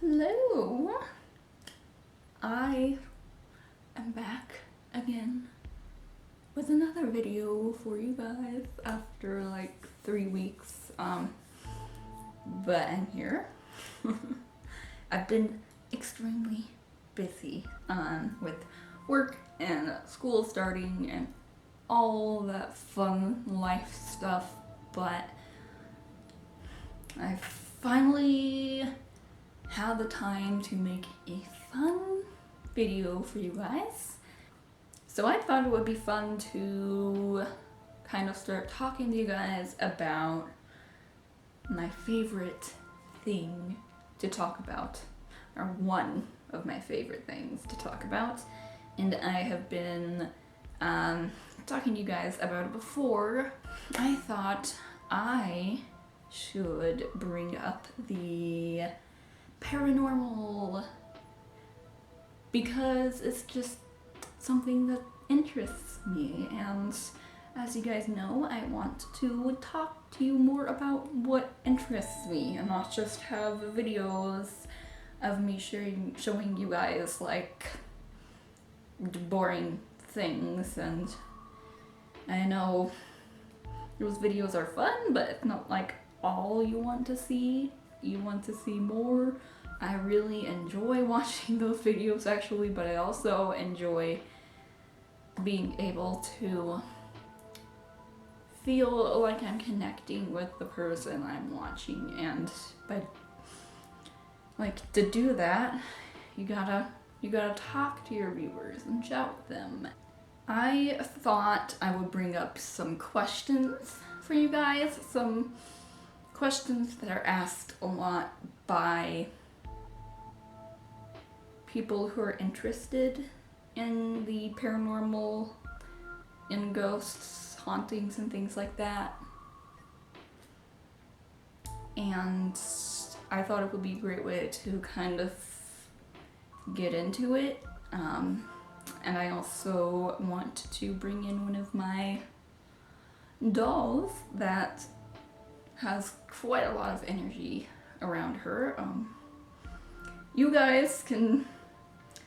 Hello, I am back again with another video for you guys after like 3 weeks, but I'm here. I've been extremely busy with work and school starting and all that fun life stuff, but I finally had the time to make a fun video for you guys. So I thought it would be fun to kind of start talking to you guys about my favorite thing to talk about, or one of my favorite things to talk about. And I have been talking to you guys about it before. I thought I should bring up the paranormal because it's just something that interests me, and as you guys know, I want to talk to you more about what interests me and not just have videos of me showing you guys like boring things. And I know those videos are fun, but it's not like all you want to see. You want to see more. I really enjoy watching those videos actually, but I also enjoy being able to feel like I'm connecting with the person I'm watching, and but like to do that, you gotta talk to your viewers and chat with them. I thought I would bring up some questions for you guys, some questions that are asked a lot by people who are interested in the paranormal, in ghosts, hauntings, and things like that. And I thought it would be a great way to kind of get into it. And I also want to bring in one of my dolls that has quite a lot of energy around her. You guys can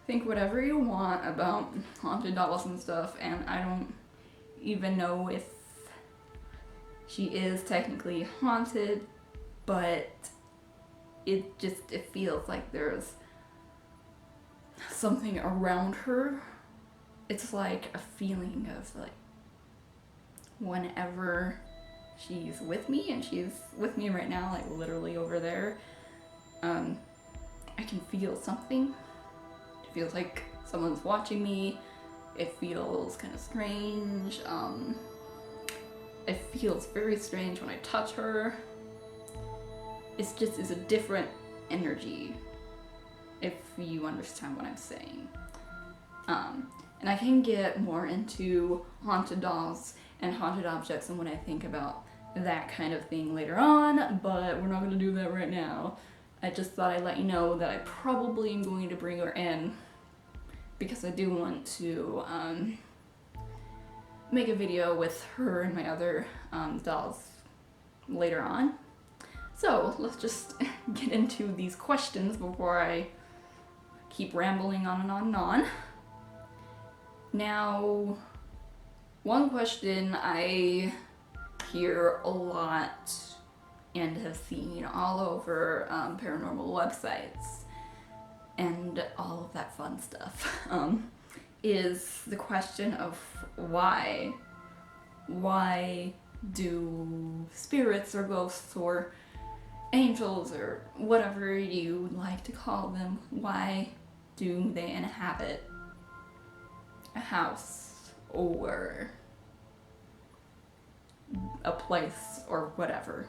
think whatever you want about haunted dolls and stuff, and I don't even know if she is technically haunted, but it feels like there's something around her. It's like a feeling of like whenever she's with me, and she's with me right now, like literally over there, I can feel something. It feels like someone's watching me. It feels kind of strange. It feels very strange when I touch her. It's a different energy, if you understand what I'm saying. And I can get more into haunted dolls and haunted objects and what I think about that kind of thing later on, but we're not going to do that right now. I just thought I'd let you know that I probably am going to bring her in because I do want to make a video with her and my other dolls later on. So let's just get into these questions before I keep rambling on and on and on. Now, one question I hear a lot and have seen all over paranormal websites and all of that fun stuff is the question of why do spirits or ghosts or angels or whatever you like to call them, why do they inhabit a house or a place or whatever?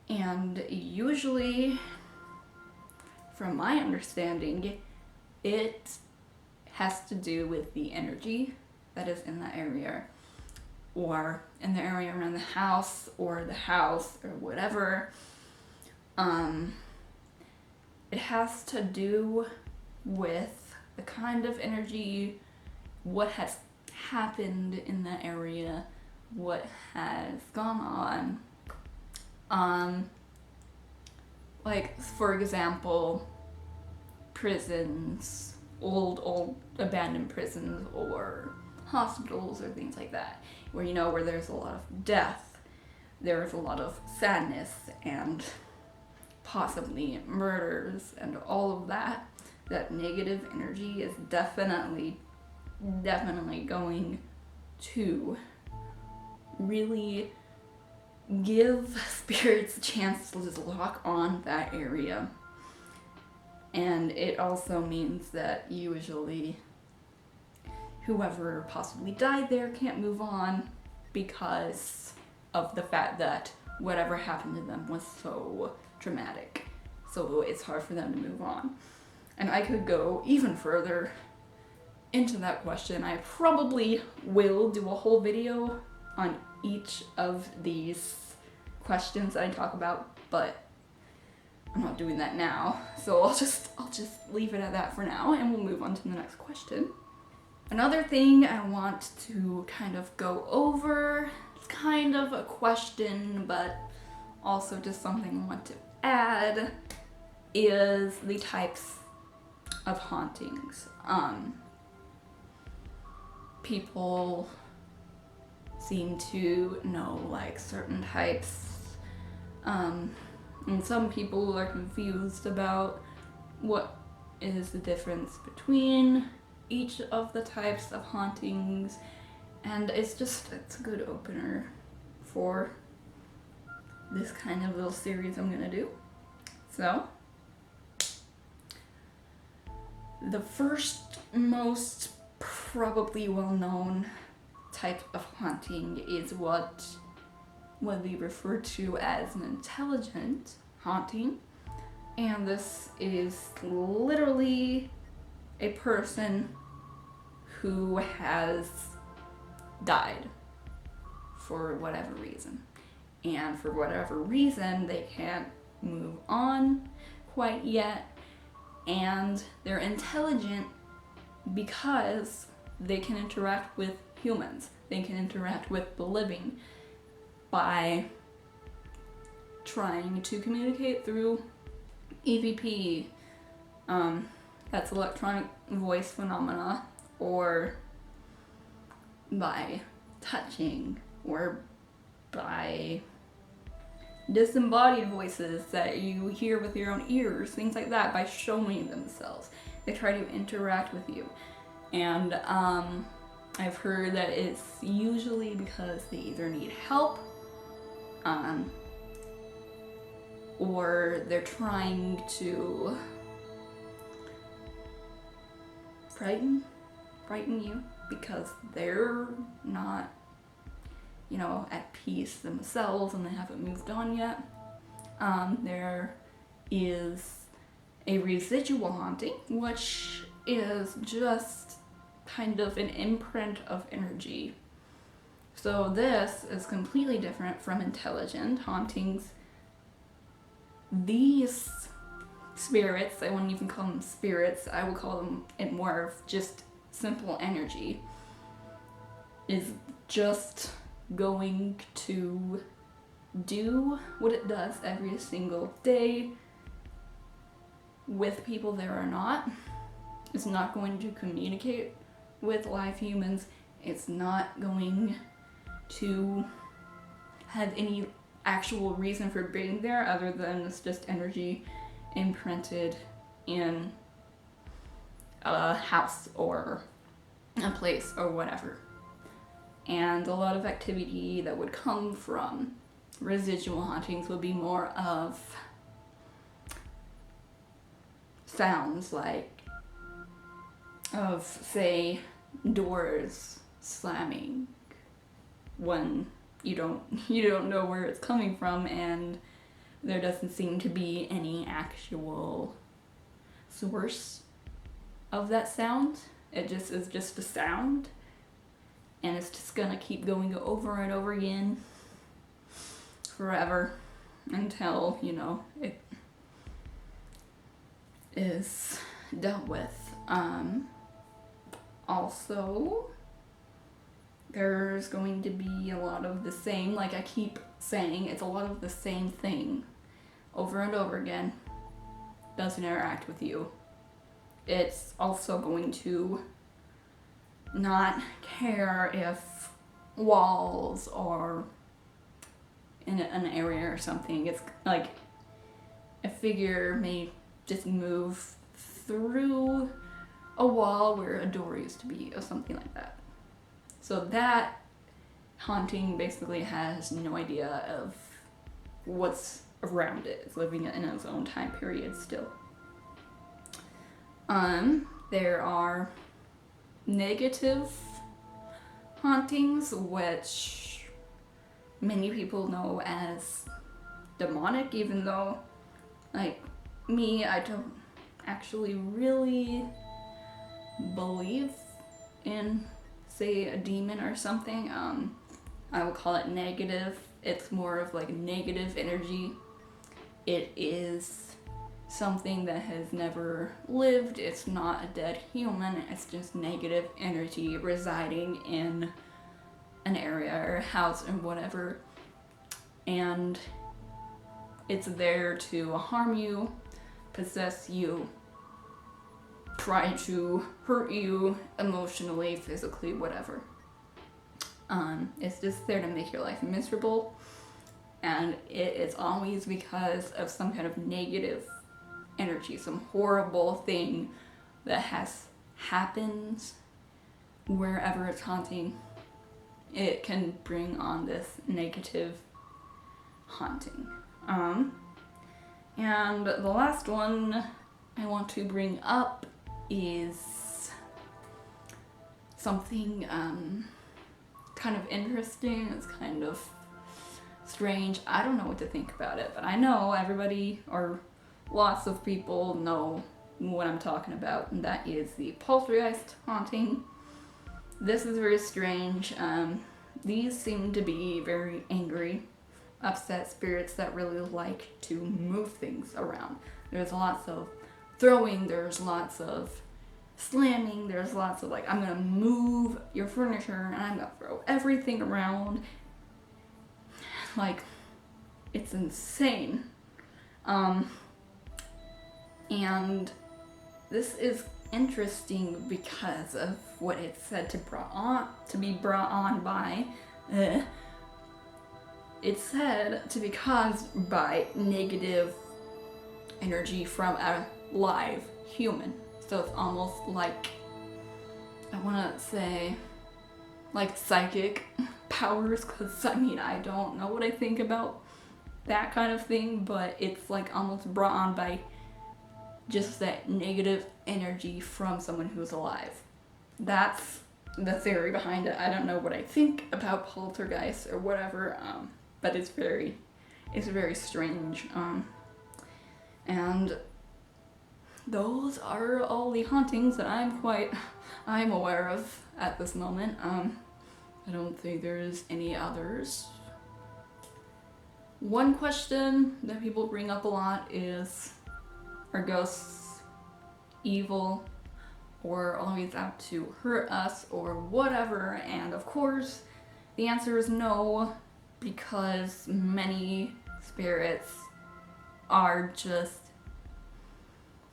And usually, from my understanding, it has to do with the energy that is in that area, or in the area around the house or whatever. It has to do with the kind of energy, what has happened in that area, what has gone on. Like, for example, prisons, old abandoned prisons, or hospitals, or things like that, where, you know, where there's a lot of death, there's a lot of sadness, and possibly murders, and all of that. That negative energy is definitely going to really give spirits a chance to just lock on that area. And it also means that usually whoever possibly died there can't move on because of the fact that whatever happened to them was so traumatic. So it's hard for them to move on. And I could go even further into that question. I probably will do a whole video on each of these questions that I talk about, but I'm not doing that now. So I'll just leave it at that for now, and we'll move on to the next question. Another thing I want to kind of go over, it's kind of a question, but also just something I want to add, is the types of hauntings. People seem to know like certain types, and some people are confused about what is the difference between each of the types of hauntings, and it's a good opener for this kind of little series I'm gonna do. So, the first most probably well-known type of haunting is what we refer to as an intelligent haunting, and this is literally a person who has died for whatever reason, and for whatever reason they can't move on quite yet, and they're intelligent because they can interact with humans. They can interact with the living by trying to communicate through EVP, that's electronic voice phenomena, or by touching, or by disembodied voices that you hear with your own ears, things like that, by showing themselves. They try to interact with you. And I've heard that it's usually because they either need help, or they're trying to frighten you because they're not, you know, at peace themselves and they haven't moved on yet. There is a residual haunting, which is just kind of an imprint of energy. So this is completely different from intelligent hauntings. These spirits, I wouldn't even call them spirits, I would call them it more of just simple energy, is just going to do what it does every single day with people there or not. It's not going to communicate with live humans. It's not going to have any actual reason for being there other than it's just energy imprinted in a house or a place or whatever. And a lot of activity that would come from residual hauntings would be more of sounds, like of, say, doors slamming when you don't know where it's coming from, and there doesn't seem to be any actual source of that sound. It just is just a sound, and it's just gonna keep going over and over again forever until, you know, it is dealt with. Also, there's going to be a lot of the same, like I keep saying, it's a lot of the same thing. over and over again doesn't interact with you, it's also going to not care if walls are in an area or something. It's like a figure may just move through a wall where a door used to be or something like that. So that haunting basically has no idea of what's around it. It's living in its own time period still. There are negative hauntings, which many people know as demonic, even though, like me, I don't actually really believe in, say, a demon or something. I would call it negative. It's more of like negative energy. It is something that has never lived. It's not a dead human. It's just negative energy residing in an area or a house or whatever. And it's there to harm you, possess you, try to hurt you emotionally, physically, whatever. It's just there to make your life miserable, and it is always because of some kind of negative energy, some horrible thing that has happened wherever it's haunting. It can bring on this negative haunting. And the last one I want to bring up is something kind of interesting. It's kind of strange. I don't know what to think about it, but I know everybody, or lots of people, know what I'm talking about, and that is the poltergeist haunting. This is very strange. These seem to be very angry, upset spirits that really like to move things around. There's lots of throwing, there's lots of slamming, there's lots of like, I'm gonna move your furniture and I'm gonna throw everything around. Like, it's insane. And this is interesting because of what it's said to be brought on by. It's said to be caused by negative energy from a live human. So it's almost like, I want to say, like psychic powers, because I mean, I don't know what I think about that kind of thing, but it's like almost brought on by just that negative energy from someone who's alive. That's the theory behind it. I don't know what I think about poltergeist or whatever, but it's very strange. And those are all the hauntings that I'm aware of at this moment. I don't think there's any others. One question that people bring up a lot is, are ghosts evil or always out to hurt us or whatever? And of course, the answer is no, because many spirits are just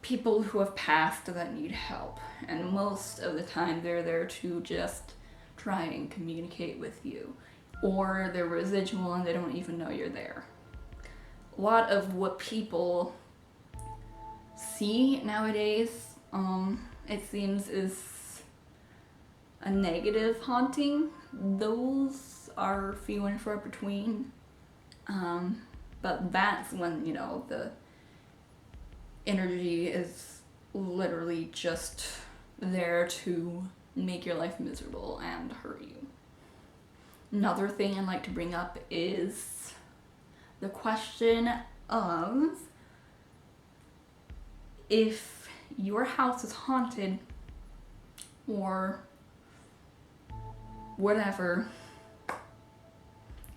people who have passed that need help, and most of the time they're there to just try and communicate with you, or they're residual and they don't even know you're there. A lot of what people see nowadays, it seems, is a negative haunting. Those are few and far between, but that's when, you know, the energy is literally just there to make your life miserable and hurt you. Another thing I'd like to bring up is the question of, if your house is haunted or whatever,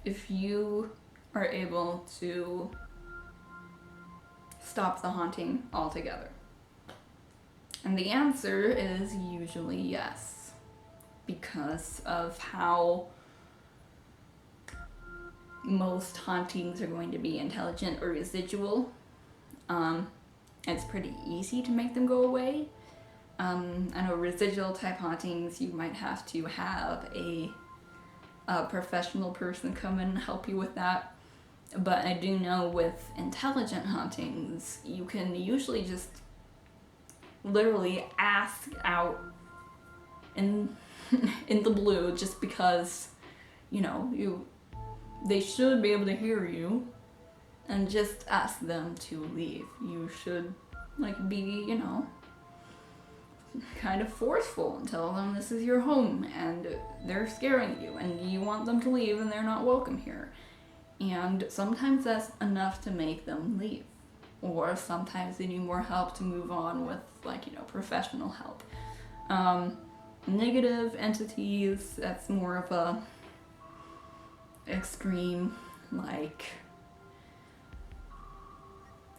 if you are able to stop the haunting altogether. And the answer is usually yes, because of how most hauntings are going to be intelligent or residual. It's pretty easy to make them go away. I know residual type hauntings, you might have to have a professional person come and help you with that. But I do know with intelligent hauntings, you can usually just literally ask out in in the blue, just because, you know, they should be able to hear you, and just ask them to leave. You should like be, you know, kind of forceful and tell them this is your home and they're scaring you and you want them to leave and they're not welcome here. And sometimes that's enough to make them leave. Or sometimes they need more help to move on with, like, you know, professional help. Negative entities, that's more of a extreme, like,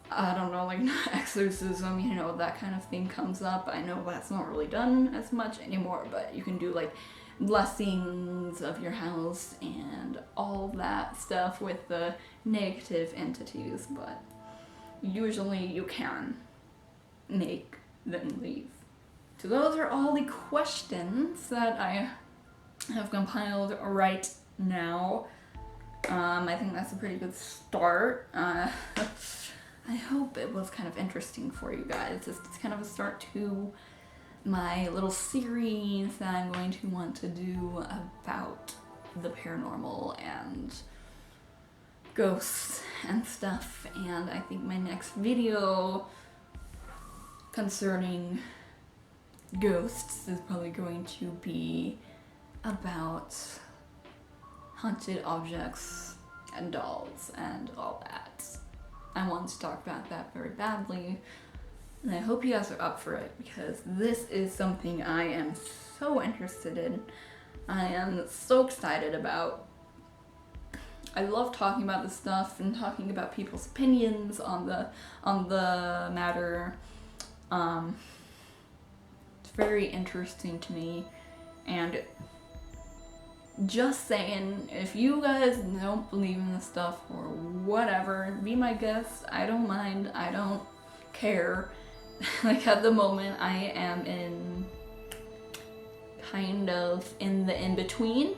I don't know, like exorcism, you know, that kind of thing comes up. I know that's not really done as much anymore, but you can do like blessings of your house and all that stuff with the negative entities, but usually you can make them leave. So those are all the questions that I have compiled right now. I think that's a pretty good start. I hope it was kind of interesting for you guys. It's kind of a start to my little series that I'm going to want to do about the paranormal and ghosts and stuff. And I think my next video concerning ghosts is probably going to be about haunted objects and dolls and all that. I want to talk about that very badly, and I hope you guys are up for it, because this is something I am so interested in. I am so excited about. I love talking about this stuff and talking about people's opinions on the matter. It's very interesting to me, and just saying, if you guys don't believe in this stuff or whatever, be my guest. I don't mind. I don't care. Like, at the moment, I am in kind of in the in-between.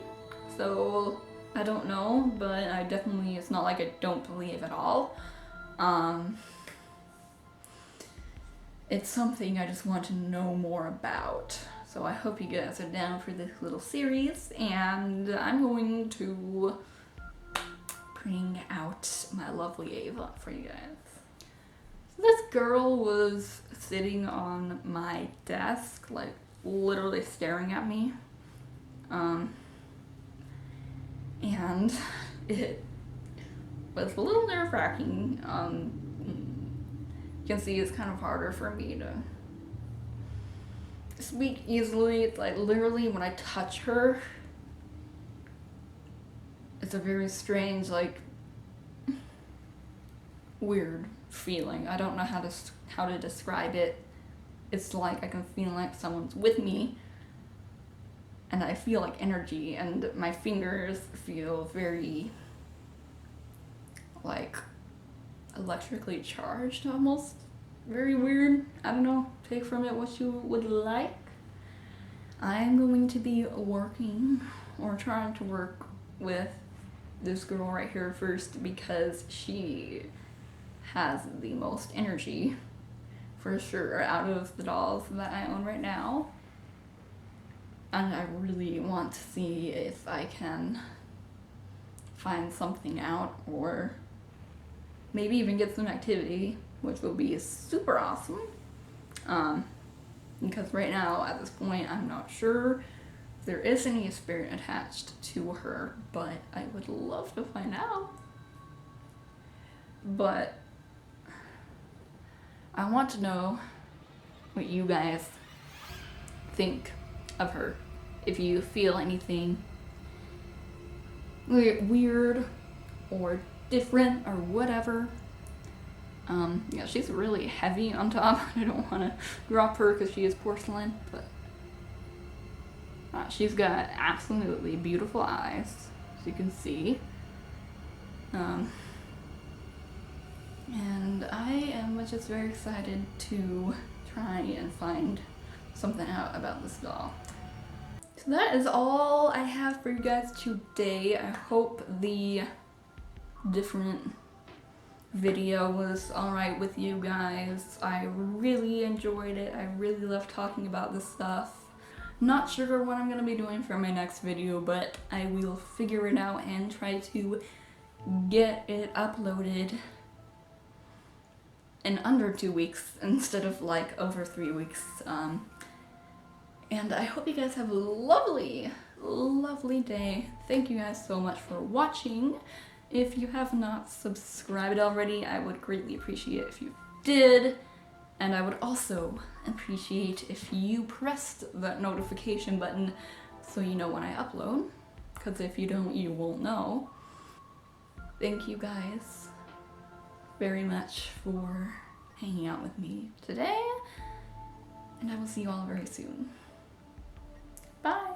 So, I don't know, but I definitely, it's not like I don't believe at all. It's something I just want to know more about. So I hope you guys are down for this little series, and I'm going to bring out my lovely Ava for you guys. So this girl was sitting on my desk, like literally staring at me. And it was a little nerve-wracking. You can see it's kind of harder for me to speak easily. It's like literally when I touch her, it's a very strange, like, weird feeling. I don't know how to describe it. It's like I can feel like someone's with me, and I feel like energy, and my fingers feel very like electrically charged almost. Very weird. I don't know. Take from it what you would like. I'm going to be working or trying to work with this girl right here first, because she has the most energy for sure out of the dolls that I own right now. And I really want to see if I can find something out, or maybe even get some activity, which will be super awesome. Because right now, at this point, I'm not sure if there is any spirit attached to her, but I would love to find out. But I want to know what you guys think of her. If you feel anything weird or different or whatever. Yeah, she's really heavy on top. I don't want to drop her because she is porcelain, but she's got absolutely beautiful eyes, as you can see. And I am just very excited to try and find something out about this doll. So that is all I have for you guys today. I hope the different video was alright with you guys. I really enjoyed it. I really love talking about this stuff. Not sure what I'm gonna be doing for my next video, but I will figure it out and try to get it uploaded in under 2 weeks instead of like over 3 weeks. And I hope you guys have a lovely, lovely day. Thank you guys so much for watching. If you have not subscribed already, I would greatly appreciate it if you did. And I would also appreciate if you pressed that notification button so you know when I upload. Because if you don't, you won't know. Thank you guys very much for hanging out with me today. And I will see you all very soon. Bye!